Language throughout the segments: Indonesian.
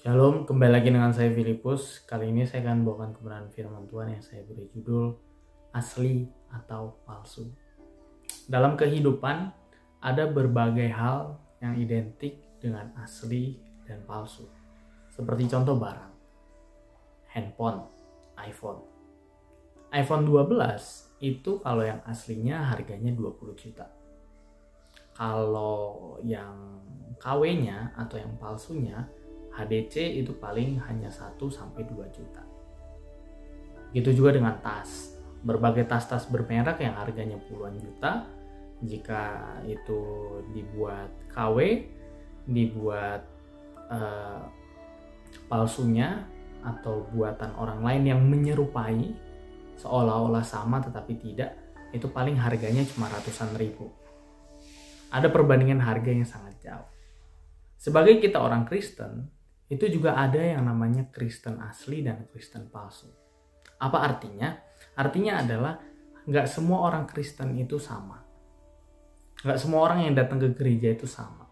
Shalom, kembali lagi dengan saya Filipus. Kali ini saya akan bawakan kebenaran firman Tuhan yang saya beri judul Asli atau Palsu. Dalam kehidupan ada berbagai hal yang identik dengan asli dan palsu. Seperti contoh barang, handphone, iPhone. iPhone 12 itu kalau yang aslinya harganya 20 juta. Kalau yang KW-nya atau yang palsunya HDC itu paling hanya 1-2 juta. Gitu juga dengan tas. Berbagai tas-tas bermerek yang harganya puluhan juta. Jika itu dibuat KW, dibuat palsunya atau buatan orang lain yang menyerupai seolah-olah sama tetapi tidak, itu paling harganya cuma ratusan ribu. Ada perbandingan harga yang sangat jauh. Sebagai kita orang Kristen, itu juga ada yang namanya Kristen asli dan Kristen palsu. Apa artinya? Artinya adalah nggak semua orang Kristen itu sama. Nggak semua orang yang datang ke gereja itu sama.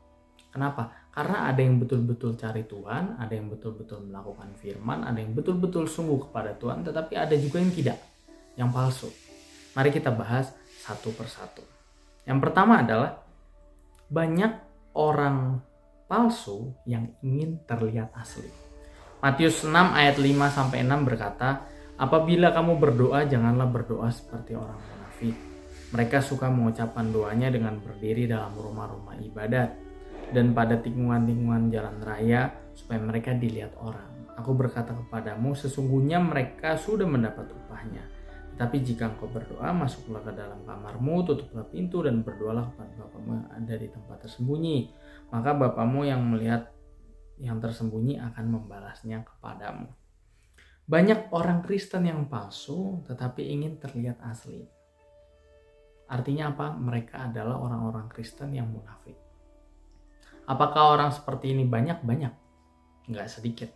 Kenapa? Karena ada yang betul-betul cari Tuhan, ada yang betul-betul melakukan firman, ada yang betul-betul sungguh kepada Tuhan, tetapi ada juga yang tidak, yang palsu. Mari kita bahas satu persatu. Yang pertama adalah banyak orang palsu yang ingin terlihat asli. Matius 6 ayat 5-6 berkata, "Apabila kamu berdoa, janganlah berdoa seperti orang munafik. Mereka suka mengucapkan doanya dengan berdiri dalam rumah-rumah ibadat dan pada tikungan-tikungan jalan raya supaya mereka dilihat orang. Aku berkata kepadamu, sesungguhnya mereka sudah mendapat upahnya. Tapi jika engkau berdoa, masuklah ke dalam kamarmu, tutuplah pintu dan berdoalah kepada Bapamu yang ada di tempat tersembunyi. Maka Bapamu yang melihat yang tersembunyi akan membalasnya kepadamu." Banyak orang Kristen yang palsu tetapi ingin terlihat asli. Artinya apa? Mereka adalah orang-orang Kristen yang munafik. Apakah orang seperti ini banyak? Banyak. Nggak sedikit.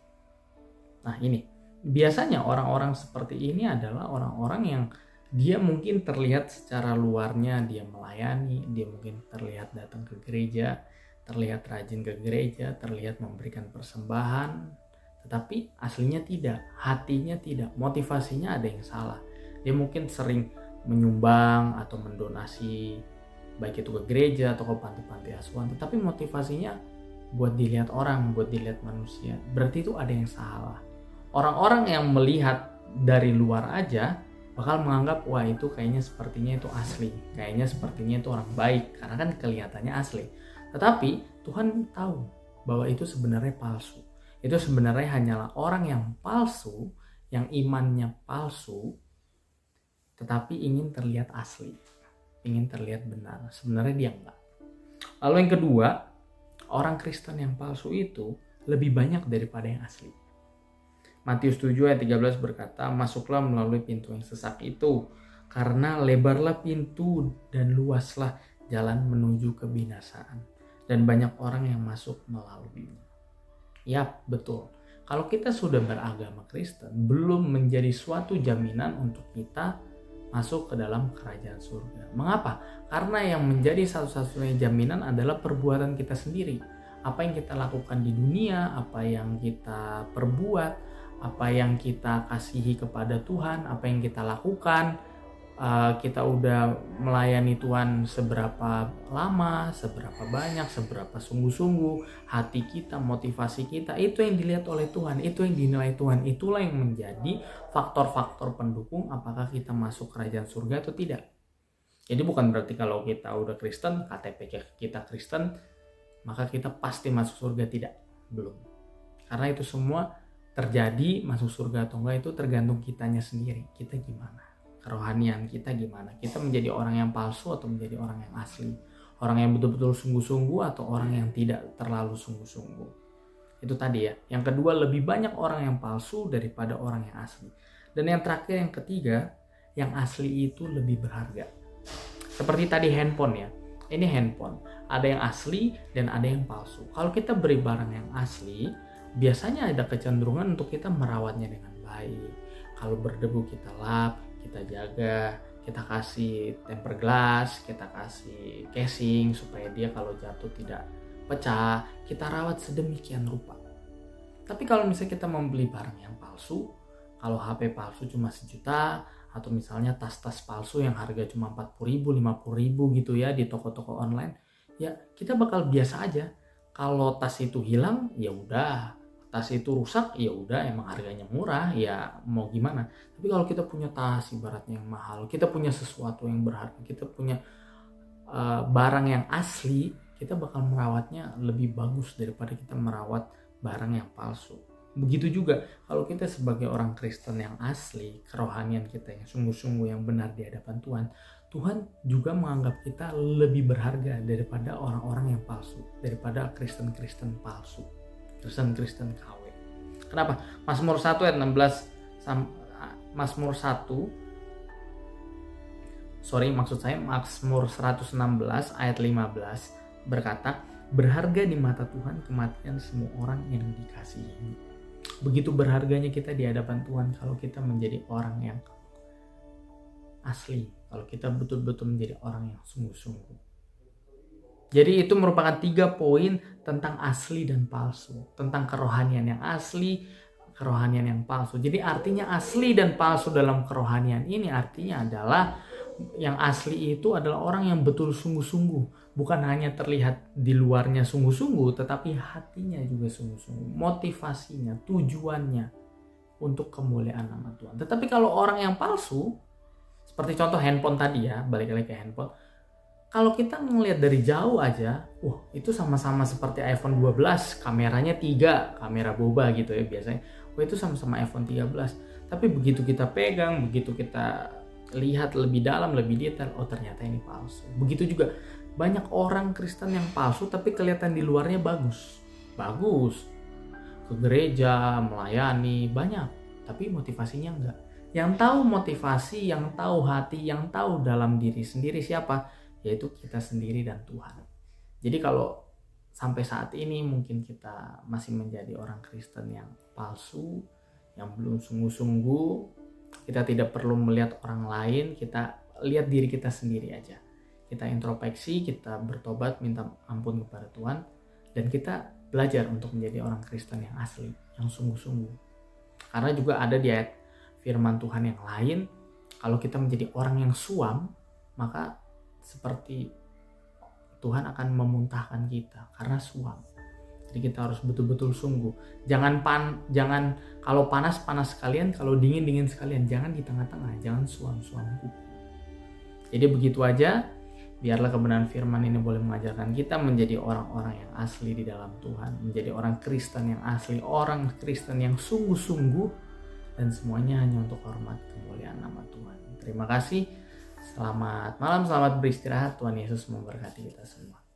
Nah ini. Biasanya orang-orang seperti ini adalah orang-orang yang dia mungkin terlihat secara luarnya dia melayani, dia mungkin terlihat datang ke gereja, terlihat rajin ke gereja, terlihat memberikan persembahan, tetapi aslinya tidak, hatinya tidak, motivasinya ada yang salah. Dia mungkin sering menyumbang atau mendonasi baik itu ke gereja atau ke panti-panti asuhan, tetapi motivasinya buat dilihat orang, buat dilihat manusia. Berarti itu ada yang salah. Orang-orang yang melihat dari luar aja bakal menganggap, wah itu kayaknya sepertinya itu asli, kayaknya sepertinya itu orang baik, karena kan kelihatannya asli. Tetapi Tuhan tahu bahwa itu sebenarnya palsu. Itu sebenarnya hanyalah orang yang palsu, yang imannya palsu, tetapi ingin terlihat asli, ingin terlihat benar. Sebenarnya dia enggak. Lalu yang kedua, orang Kristen yang palsu itu lebih banyak daripada yang asli. Matius 7 ayat 13 berkata, "Masuklah melalui pintu yang sesak itu, karena lebarlah pintu dan luaslah jalan menuju kebinasaan, dan banyak orang yang masuk melaluinya." Yap, betul. Kalau kita sudah beragama Kristen, belum menjadi suatu jaminan untuk kita masuk ke dalam kerajaan surga. Mengapa? Karena yang menjadi satu-satunya jaminan adalah perbuatan kita sendiri. Apa yang kita lakukan di dunia, apa yang kita perbuat, apa yang kita kasihi kepada Tuhan, apa yang kita lakukan, kita udah melayani Tuhan seberapa lama, seberapa banyak, seberapa sungguh-sungguh, hati kita, motivasi kita, itu yang dilihat oleh Tuhan, itu yang dinilai Tuhan. Itulah yang menjadi faktor-faktor pendukung apakah kita masuk kerajaan surga atau tidak. Jadi bukan berarti kalau kita udah Kristen, KTP kita Kristen, maka kita pasti masuk surga, tidak. Belum. Karena itu semua terjadi, masuk surga atau enggak itu tergantung kitanya sendiri. Kita gimana? Kerohanian kita gimana? Kita menjadi orang yang palsu atau menjadi orang yang asli? Orang yang betul-betul sungguh-sungguh atau orang yang tidak terlalu sungguh-sungguh? Itu tadi ya. Yang kedua, lebih banyak orang yang palsu daripada orang yang asli. Dan yang terakhir, yang ketiga, yang asli itu lebih berharga. Seperti tadi handphone ya. Ini handphone. Ada yang asli dan ada yang palsu. Kalau kita beri barang yang asli, biasanya ada kecenderungan untuk kita merawatnya dengan baik. Kalau berdebu kita lap, kita jaga, kita kasih tempered glass, kita kasih casing supaya dia kalau jatuh tidak pecah, kita rawat sedemikian rupa. Tapi kalau misalnya kita membeli barang yang palsu, kalau HP palsu cuma 1 juta, atau misalnya tas-tas palsu yang harga cuma 40.000, 50.000 gitu ya di toko-toko online, ya kita bakal biasa aja. Kalau tas itu hilang, ya udah. Tas itu rusak, ya udah, emang harganya murah, ya mau gimana. Tapi kalau kita punya tas ibaratnya yang mahal, kita punya sesuatu yang berharga, kita punya barang yang asli, kita bakal merawatnya lebih bagus daripada kita merawat barang yang palsu. Begitu juga kalau kita sebagai orang Kristen yang asli, kerohanian kita yang sungguh-sungguh yang benar di hadapan Tuhan, Tuhan juga menganggap kita lebih berharga daripada orang-orang yang palsu, daripada Kristen-Kristen palsu, Kristen-Kristen KW. Kenapa? Mazmur 1 ayat 16, Mazmur 116 ayat 15 berkata, berharga di mata Tuhan kematian semua orang yang dikasihi. Begitu berharganya kita di hadapan Tuhan kalau kita menjadi orang yang asli, kalau kita betul-betul menjadi orang yang sungguh-sungguh. Jadi itu merupakan 3 poin tentang asli dan palsu, tentang kerohanian yang asli, kerohanian yang palsu. Jadi artinya asli dan palsu dalam kerohanian ini artinya adalah yang asli itu adalah orang yang betul sungguh-sungguh, bukan hanya terlihat di luarnya sungguh-sungguh, tetapi hatinya juga sungguh-sungguh, motivasinya, tujuannya untuk kemuliaan nama Tuhan. Tetapi kalau orang yang palsu, seperti contoh handphone tadi ya, balik lagi ke handphone, kalau kita ngelihat dari jauh aja, itu sama-sama seperti iPhone 12, kameranya 3, kamera boba gitu ya biasanya. Itu sama-sama iPhone 13. Tapi begitu kita pegang, begitu kita lihat lebih dalam, lebih detail, ternyata ini palsu. Begitu juga banyak orang Kristen yang palsu tapi kelihatan di luarnya bagus. Ke gereja, melayani, banyak. Tapi motivasinya enggak. Yang tahu motivasi, yang tahu hati, yang tahu dalam diri sendiri siapa? Yaitu kita sendiri dan Tuhan. Jadi kalau sampai saat ini mungkin kita masih menjadi orang Kristen yang palsu, yang belum sungguh-sungguh, kita tidak perlu melihat orang lain, kita lihat diri kita sendiri aja. Kita introspeksi, kita bertobat, minta ampun kepada Tuhan, dan kita belajar untuk menjadi orang Kristen yang asli, yang sungguh-sungguh. Karena juga ada di ayat firman Tuhan yang lain, kalau kita menjadi orang yang suam, maka seperti Tuhan akan memuntahkan kita karena suam. Jadi kita harus betul-betul sungguh. Jangan kalau panas sekalian, kalau dingin sekalian. Jangan di tengah-tengah, jangan suam-suam kuku. Jadi begitu aja. Biarlah kebenaran firman ini boleh mengajarkan kita menjadi orang-orang yang asli di dalam Tuhan, menjadi orang Kristen yang asli, orang Kristen yang sungguh-sungguh, dan semuanya hanya untuk hormat kemuliaan nama Tuhan. Terima kasih. Selamat malam, selamat beristirahat. Tuhan Yesus memberkati kita semua.